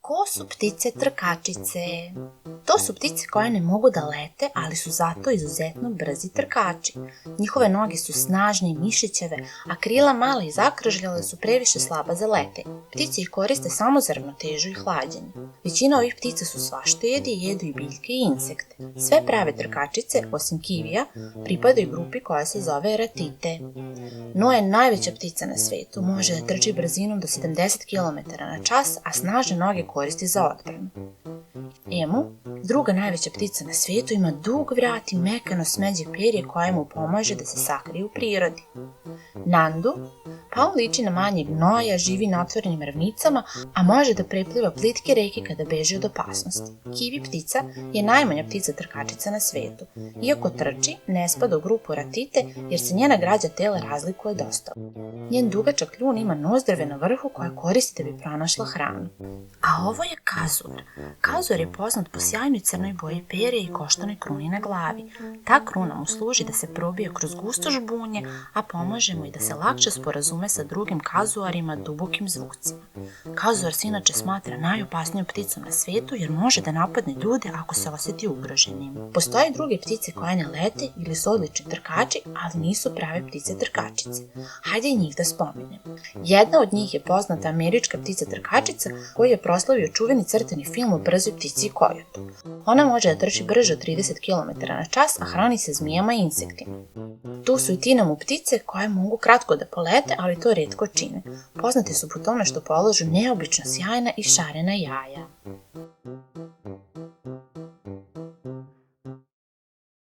Ko su ptice trkačice? To su ptice koje ne mogu da lete, ali su zato izuzetno brzi trkači. Njihove noge su snažne i mišićeve, a krila mala i zakržljale su previše slaba za letenje. Ptice ih koriste samo za ravnotežu i hlađenje. Većina ovih ptica su svaštojedi i jedu i biljke i insekte. Sve prave trkačice, osim kivija, pripadaju grupi koja se zove ratite. No je najveća ptica na svetu, može da trči brzinom do 70 km/h, a snažne noge koristi za odbranu. Emu, druga najveća ptica na svijetu, ima dug vrat i mekano smeđe perje koje mu pomaže da se sakrije u prirodi. Nandu, pa on liči na manjeg gnoja, živi na otvorenim ravnicama, a može da prepliva plitke reke kada beži od opasnosti. Kivi ptica je najmanja ptica trkačica na svijetu. Iako trči, ne spada u grupu ratite jer se njena građa tela razlikuje dosta. Njen dugačak kljun ima nozdrve na vrhu koje koristi da bi pronašla hranu. A ovo je kazur. Kazur je poznat po sjajnoj crnoj boji perja i koštanoj kruni na glavi. Ta kruna mu služi da se probije kroz gusto žbunje, a pomaže mu i da se lakše sporazume sa drugim kazuarima dubokim zvucima. Kazuar se inače smatra najopasnijom pticom na svijetu jer može da napadne ljude ako se osjeti ugroženim. Postoje druge ptice koje ne lete ili su odlični trkači, ali nisu prave ptice trkačice. Hajde i njih da spomenemo. Jedna od njih je poznata američka ptica trkačica koju je proslavio čuveni crtani film o brzoj ptici i kojotu. Ona može da trči brže od 30 km/h, a hrani se zmijama i insektima. Tu su i tinamu ptice koje mogu kratko da polete, ali to retko čine. Poznate su po tome što polažu neobično sjajna i šarena jaja.